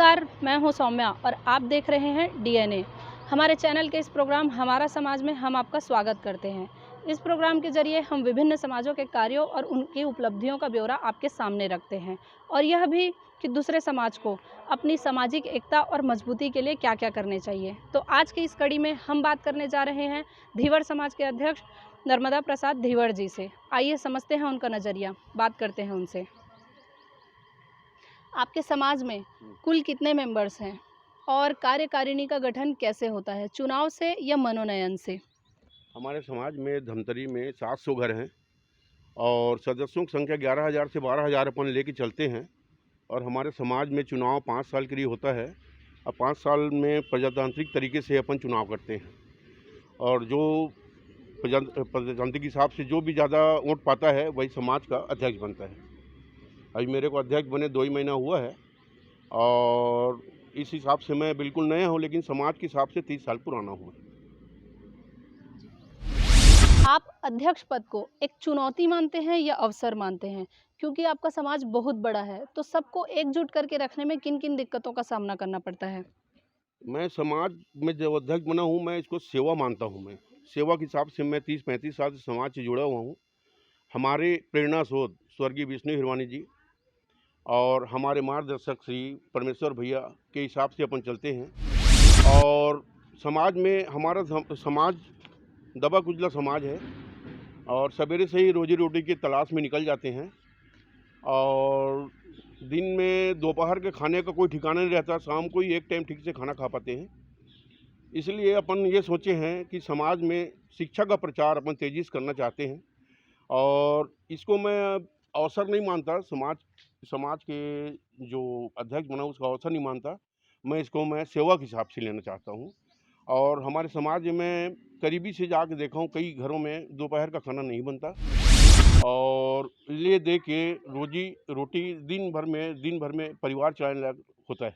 नमस्कार, मैं हूं सौम्या और आप देख रहे हैं डीएनए। हमारे चैनल के इस प्रोग्राम हमारा समाज में हम आपका स्वागत करते हैं। इस प्रोग्राम के जरिए हम विभिन्न समाजों के कार्यों और उनकी उपलब्धियों का ब्यौरा आपके सामने रखते हैं और यह भी कि दूसरे समाज को अपनी सामाजिक एकता और मजबूती के लिए क्या क्या करने चाहिए। तो आज की इस कड़ी में हम बात करने जा रहे हैं धीवर समाज के अध्यक्ष नर्मदा प्रसाद धीवर जी से। आइए समझते हैं उनका नज़रिया, बात करते हैं उनसे। आपके समाज में कुल कितने मेंबर्स हैं और कार्यकारिणी का गठन कैसे होता है, चुनाव से या मनोनयन से? हमारे समाज में धमतरी में 700 घर हैं और सदस्यों की संख्या 11,000 से 12,000 अपन लेके चलते हैं। और हमारे समाज में चुनाव 5 साल के लिए होता है। अब 5 साल में प्रजातांत्रिक तरीके से अपन चुनाव करते हैं और जो प्रजातांत्रिक हिसाब से जो भी ज़्यादा वोट पाता है वही समाज का अध्यक्ष बनता है। अभी मेरे को अध्यक्ष बने 2 ही महीना हुआ है और इस हिसाब से मैं बिल्कुल नया हूँ, लेकिन समाज के हिसाब से 30 साल पुराना हूँ। आप अध्यक्ष पद को एक चुनौती मानते हैं या अवसर मानते हैं? क्योंकि आपका समाज बहुत बड़ा है, तो सबको एकजुट करके रखने में किन किन दिक्कतों का सामना करना पड़ता है? मैं समाज में जो अध्यक्ष बना हूँ, मैं इसको सेवा मानता हूँ। मैं सेवा के हिसाब से मैं 30-35 साल से समाज से जुड़ा हुआ हूँ। हमारे प्रेरणा स्रोत स्वर्गीय विष्णु हिरवानी जी और हमारे मार्गदर्शक श्री परमेश्वर भैया के हिसाब से अपन चलते हैं। और समाज में हमारा समाज दबा कुचला समाज है और सवेरे से ही रोजी रोटी की तलाश में निकल जाते हैं और दिन में दोपहर के खाने का कोई ठिकाना नहीं रहता, शाम को ही एक टाइम ठीक से खाना खा पाते हैं। इसलिए अपन ये सोचे हैं कि समाज में शिक्षा का प्रचार अपन तेज़ी से करना चाहते हैं और इसको मैं अवसर नहीं मानता। समाज के जो अध्यक्ष बना उसका अवसर नहीं मानता। मैं सेवा के हिसाब से लेना चाहता हूँ। और हमारे समाज में करीबी से जाके देखा हूँ, कई घरों में दोपहर का खाना नहीं बनता और ले दे के रोजी रोटी दिन भर में परिवार चलाने लायक होता है।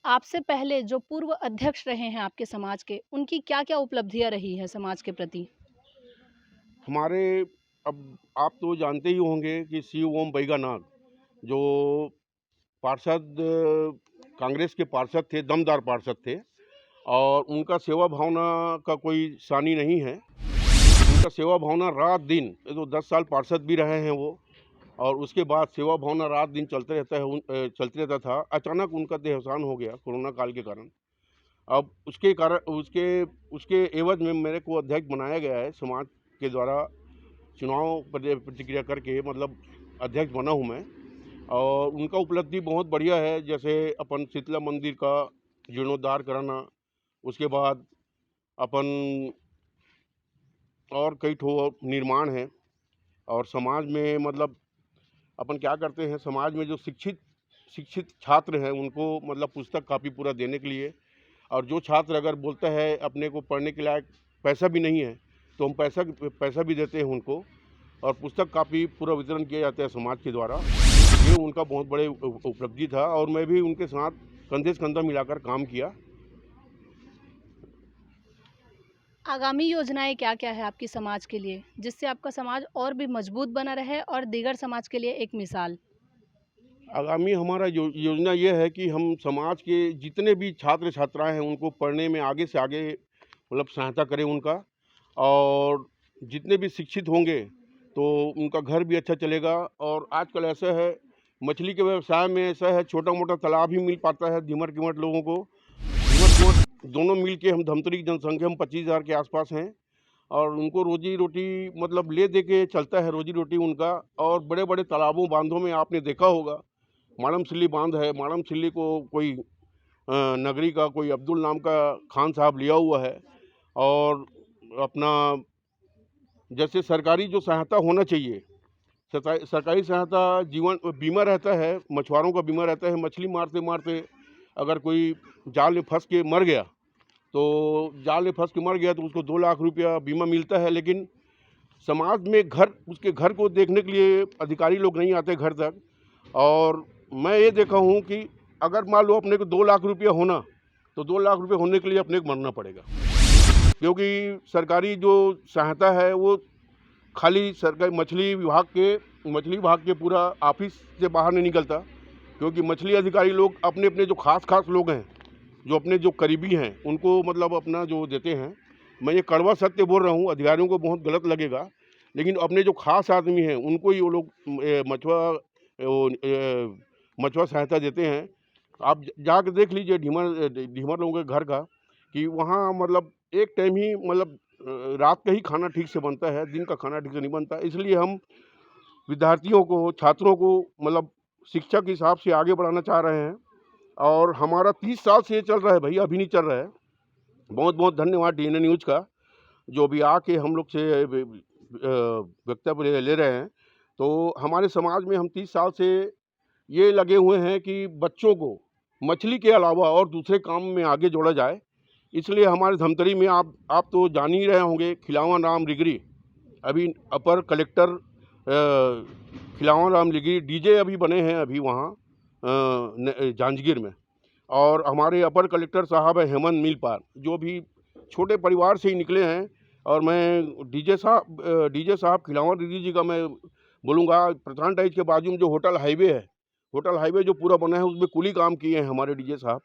आपसे पहले जो पूर्व अध्यक्ष रहे हैं आपके समाज के, उनकी क्या क्या उपलब्धियां रही है समाज के प्रति? हमारे अब आप तो जानते ही होंगे कि सी ओम बैगानाग जो पार्षद कांग्रेस के पार्षद थे, दमदार पार्षद थे और उनका सेवा भावना का कोई सानी नहीं है। उनका सेवा भावना रात दिन, ये तो 10 साल पार्षद भी रहे हैं वो, और उसके बाद सेवा भावना रात दिन चलते रहता था। अचानक उनका देहावसान हो गया कोरोना काल के कारण। अब उसके कारण उसके एवज में मेरे को अध्यक्ष बनाया गया है समाज के द्वारा। चुनाव प्रतिक्रिया करके मतलब अध्यक्ष बना हूँ मैं और उनका उपलब्धि बहुत बढ़िया है। जैसे अपन शीतला मंदिर का जीर्णोद्धार कराना, उसके बाद अपन और कई ठो निर्माण है। और समाज में मतलब अपन क्या करते हैं, समाज में जो शिक्षित छात्र हैं उनको मतलब पुस्तक कापी पूरा देने के लिए, और जो छात्र अगर बोलता है अपने को पढ़ने के लायक पैसा भी नहीं है तो हम पैसा भी देते हैं उनको और पुस्तक कापी पूरा वितरण किया जाता है समाज के द्वारा। ये उनका बहुत बड़े उपलब्धि था और मैं भी उनके साथ कंधे से कंधा मिलाकर काम किया। आगामी योजनाएं क्या क्या है आपकी समाज के लिए, जिससे आपका समाज और भी मजबूत बना रहे और दीगर समाज के लिए एक मिसाल? आगामी हमारा योजना ये है कि हम समाज के जितने भी छात्र छात्राएं हैं उनको पढ़ने में आगे से आगे मतलब सहायता करें उनका, और जितने भी शिक्षित होंगे तो उनका घर भी अच्छा चलेगा। और आजकल ऐसा है, मछली के व्यवसाय में ऐसा है, छोटा मोटा तालाब ही मिल पाता है धीमर कीमट लोगों को। धीमर दोनों मिल के हम धमतरी की जनसंख्या हम 25,000 के आसपास हैं और उनको रोजी रोटी मतलब ले दे के चलता है रोजी रोटी उनका। और बड़े बड़े तालाबों बांधों में आपने देखा होगा, माड़मसिल्ली बांध है, माड़मसिल्ली को कोई नगरी का कोई अब्दुल नाम का खान साहब लिया हुआ है। और अपना जैसे सरकारी जो सहायता होना चाहिए, सरकारी सहायता, जीवन बीमा रहता है, मछुआरों का बीमा रहता है। मछली मारते मारते अगर कोई जाल में फंस के मर गया तो उसको 2 लाख रुपया बीमा मिलता है। लेकिन समाज में उसके घर को देखने के लिए अधिकारी लोग नहीं आते घर तक। और मैं ये देखा हूँ कि अगर मान लो अपने को 2 लाख रुपया होना तो 2 लाख रुपये होने के लिए अपने को मरना पड़ेगा, क्योंकि सरकारी जो सहायता है वो खाली सरकारी मछली विभाग के पूरा ऑफिस से बाहर नहीं निकलता। क्योंकि मछली अधिकारी लोग अपने अपने जो खास लोग हैं, जो अपने जो करीबी हैं, उनको मतलब अपना जो देते हैं। मैं ये कड़वा सत्य बोल रहा हूँ, अधिकारियों को बहुत गलत लगेगा, लेकिन अपने जो खास आदमी हैं उनको ही वो लोग मछुआ सहायता देते हैं। आप जाकर देख लीजिए ढीमर लोगों के घर का, कि वहाँ मतलब एक टाइम ही मतलब रात का ही खाना ठीक से बनता है, दिन का खाना ठीक से नहीं बनता। इसलिए हम विद्यार्थियों को, छात्रों को मतलब शिक्षा के हिसाब से आगे बढ़ाना चाह रहे हैं। और हमारा 30 साल से ये चल रहा है भैया, अभी नहीं चल रहा है। बहुत बहुत धन्यवाद डीएनए न्यूज़ का, जो अभी आके हम लोग से वक्तव्य ले रहे हैं। तो हमारे समाज में हम 30 साल से ये लगे हुए हैं कि बच्चों को मछली के अलावा और दूसरे काम में आगे जोड़ा जाए। इसलिए हमारे धमतरी में आप तो जान ही रहे होंगे, खिलावन राम रिगरी अभी अपर कलेक्टर खिलावन राम रिगरी डीजे अभी बने हैं अभी वहाँ जांजगीर में। और हमारे अपर कलेक्टर साहब है हेमंत मीलपाल, जो भी छोटे परिवार से ही निकले हैं। और मैं डीजे साहब खिलावन रिगरी जी का मैं बोलूँगा, प्रधान टाइज के बाजू में जो होटल हाईवे जो पूरा बना है उसमें कुली काम किए हैं हमारे डीजे साहब।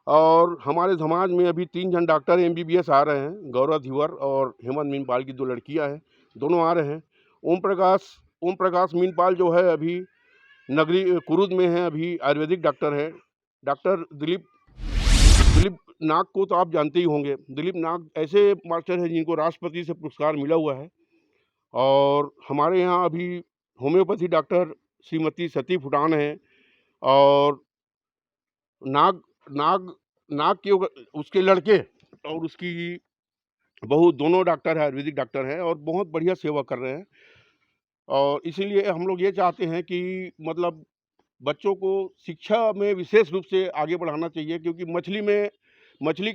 और हमारे समाज में अभी 3 जन डॉक्टर एमबीबीएस आ रहे हैं, गौरव धीवर और हेमंत मीनपाल की 2 लड़कियां हैं, दोनों आ रहे हैं। ओम प्रकाश मीनपाल जो है अभी नगरी कुरुद में है, अभी आयुर्वेदिक डॉक्टर है। डॉक्टर दिलीप नाग को तो आप जानते ही होंगे। दिलीप नाग ऐसे मास्टर हैं जिनको राष्ट्रपति से पुरस्कार मिला हुआ है। और हमारे यहाँ अभी होम्योपैथी डॉक्टर श्रीमती सती फुटान है। और नाग के उसके लड़के और उसकी बहू दोनों डॉक्टर है, आयुर्वेदिक डॉक्टर हैं और बहुत बढ़िया सेवा कर रहे हैं। और इसीलिए हम लोग ये चाहते हैं कि मतलब बच्चों को शिक्षा में विशेष रूप से आगे बढ़ाना चाहिए, क्योंकि मछली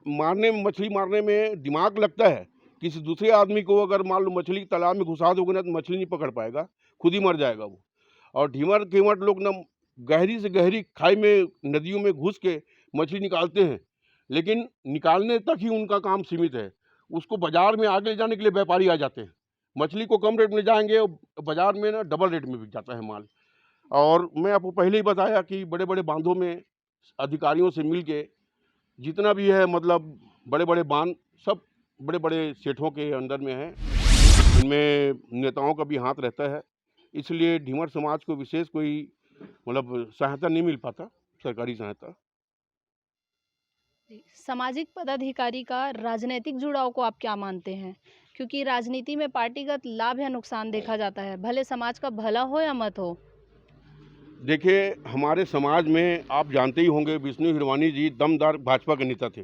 मारने में दिमाग लगता है। किसी दूसरे आदमी को अगर मान लो मछली तालाब में घुसा दोगे ना, तो मछली नहीं पकड़ पाएगा, खुद ही मर जाएगा वो। और ढीमर लोग ना गहरी से गहरी खाई में, नदियों में घुस के मछली निकालते हैं, लेकिन निकालने तक ही उनका काम सीमित है। उसको बाजार में आगे ले जाने के लिए व्यापारी आ जाते हैं। मछली को कम रेट में जाएंगे और बाजार में ना डबल रेट में बिक जाता है माल। और मैं आपको पहले ही बताया कि बड़े बड़े बांधों में अधिकारियों से मिल के जितना भी है, मतलब बड़े बड़े बांध सब बड़े बड़े सेठों के अंदर में है, इनमें नेताओं का भी हाथ रहता है। इसलिए ढीमर समाज को विशेष कोई मतलब सहायता नहीं मिल पाता, सरकारी सहायता। सामाजिक पदाधिकारी का राजनीतिक जुड़ाव को आप क्या मानते हैं? क्योंकि राजनीति में पार्टीगत लाभ या नुकसान देखा जाता है, भले समाज का भला हो या मत हो। देखिए, हमारे समाज में आप जानते ही होंगे, विष्णु हिरवानी जी दमदार भाजपा के नेता थे।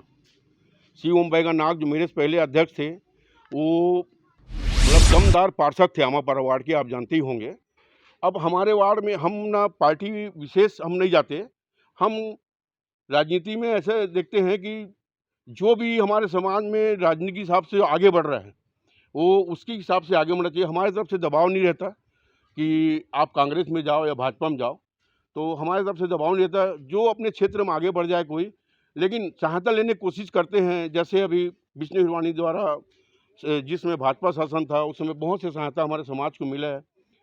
सी ओम नाग जो मेरे से पहले अध्यक्ष थे, वो मतलब दमदार पार्षद थे आमापारा वार्ड के, आप जानते ही होंगे। अब हमारे वार्ड में हम ना पार्टी विशेष हम नहीं जाते, हम राजनीति में ऐसे देखते हैं कि जो भी हमारे समाज में राजनीति के हिसाब से आगे बढ़ रहा है, वो उसके हिसाब से आगे बढ़ना चाहिए। हमारी तरफ से दबाव नहीं रहता कि आप कांग्रेस में जाओ या भाजपा में जाओ, तो हमारी तरफ से दबाव नहीं रहता। जो अपने क्षेत्र में आगे बढ़ जाए कोई, लेकिन सहायता लेने की कोशिश करते हैं। जैसे अभी विष्णु हिरवानी द्वारा जिसमें भाजपा शासन था, उस समय बहुत से सहायता हमारे समाज को मिला है,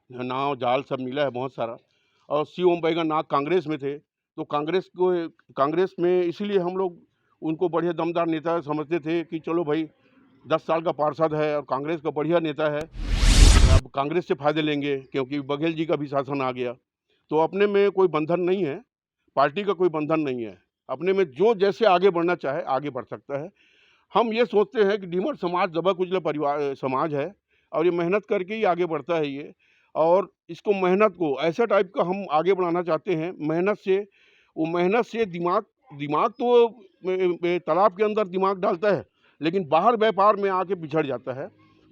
नाव जाल सब मिला है बहुत सारा। और सी ओम नाग कांग्रेस में थे, तो कांग्रेस में इसीलिए हम लोग उनको बढ़िया दमदार नेता समझते थे कि चलो भाई 10 साल का पार्षद है और कांग्रेस का बढ़िया नेता है, अब कांग्रेस से फ़ायदे लेंगे, क्योंकि बघेल जी का भी शासन आ गया। तो अपने में कोई बंधन नहीं है, पार्टी का कोई बंधन नहीं है। अपने में जो जैसे आगे बढ़ना चाहे आगे बढ़ सकता है। हम ये सोचते हैं कि ढीमर समाज दबा कुचला परिवार समाज है और ये मेहनत करके ही आगे बढ़ता है ये। और इसको मेहनत को ऐसा टाइप का हम आगे बढ़ाना चाहते हैं, मेहनत से दिमाग तो तालाब के अंदर दिमाग डालता है, लेकिन बाहर व्यापार में आके बिछड़ जाता है।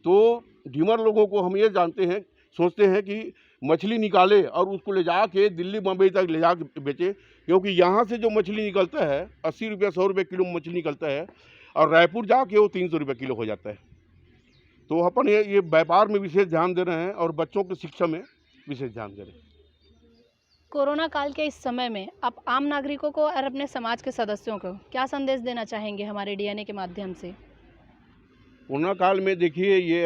तो ढीमर लोगों को हम ये सोचते हैं कि मछली निकाले और उसको ले जाके दिल्ली बम्बई तक ले जाके बेचे, क्योंकि यहाँ से जो मछली निकलता है 80 रुपये 100 रुपये किलो मछली निकलता है, और रायपुर जाके वो 300 रुपये किलो हो जाता है। तो अपन ये व्यापार में विशेष ध्यान दे रहे हैं और बच्चों की शिक्षा में विशेष ध्यान दे रहे हैं। कोरोना काल के इस समय में आप आम नागरिकों को और अपने समाज के सदस्यों को क्या संदेश देना चाहेंगे हमारे डीएनए के माध्यम से? कोरोना काल में देखिए, ये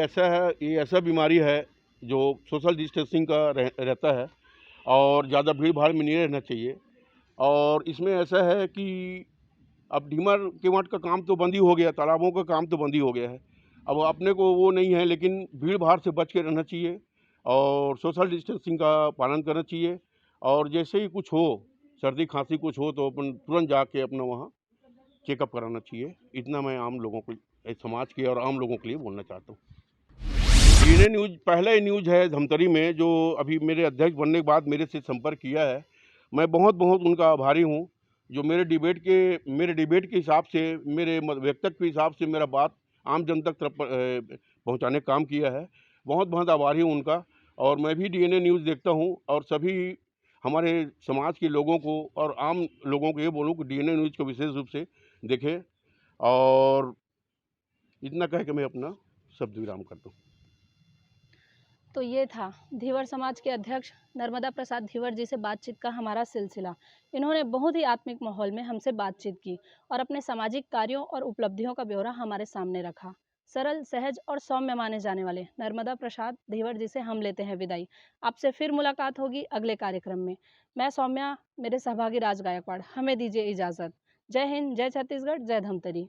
ऐसा बीमारी है जो सोशल डिस्टेंसिंग का रहता है, और ज़्यादा भीड़ भाड़ में नहीं रहना चाहिए। और इसमें ऐसा है कि अब डीमर केवट का काम तो बंद ही हो गया, तालाबों का काम तो बंद ही हो गया है। अब अपने को वो नहीं है, लेकिन भीड़ भाड़ से बच के रहना चाहिए और सोशल डिस्टेंसिंग का पालन करना चाहिए। और जैसे ही कुछ हो, सर्दी खांसी कुछ हो, तो अपन तुरंत जाके अपना वहाँ चेकअप कराना चाहिए। इतना मैं आम लोगों को, समाज के और आम लोगों के लिए बोलना चाहता हूँ। डीएनए न्यूज़ पहला ही न्यूज़ है धमतरी में, जो अभी मेरे अध्यक्ष बनने के बाद मेरे से संपर्क किया है। मैं बहुत बहुत उनका आभारी हूँ, जो मेरे डिबेट के हिसाब से, मेरे वक्तव्य के हिसाब से मेरा बात आम जन तक पहुँचाने का काम किया है। बहुत बहुत आभारी हूँ उनका। और मैं भी डीएनए न्यूज़ देखता हूँ और सभी हमारे समाज के लोगों को और आम लोगों को ये बोलूँ कि डीएनए न्यूज़ को विशेष रूप से देखें। और इतना कह के मैं अपना शब्द विराम करता हूँ। तो ये था धीवर समाज के अध्यक्ष नर्मदा प्रसाद धीवर जी से बातचीत का हमारा सिलसिला। इन्होंने बहुत ही आत्मिक माहौल में हमसे बातचीत की और अपने सामाजिक कार्यों और उपलब्धियों का ब्यौरा हमारे सामने रखा। सरल, सहज और सौम्य माने जाने वाले नर्मदा प्रसाद धीवर जी से हम लेते हैं विदाई। आपसे फिर मुलाकात होगी अगले कार्यक्रम में। मैं सौम्या, मेरे सहभागी राज गायकवाड़, हमें दीजिए इजाज़त। जय हिंद, जय छत्तीसगढ़, जय धमतरी।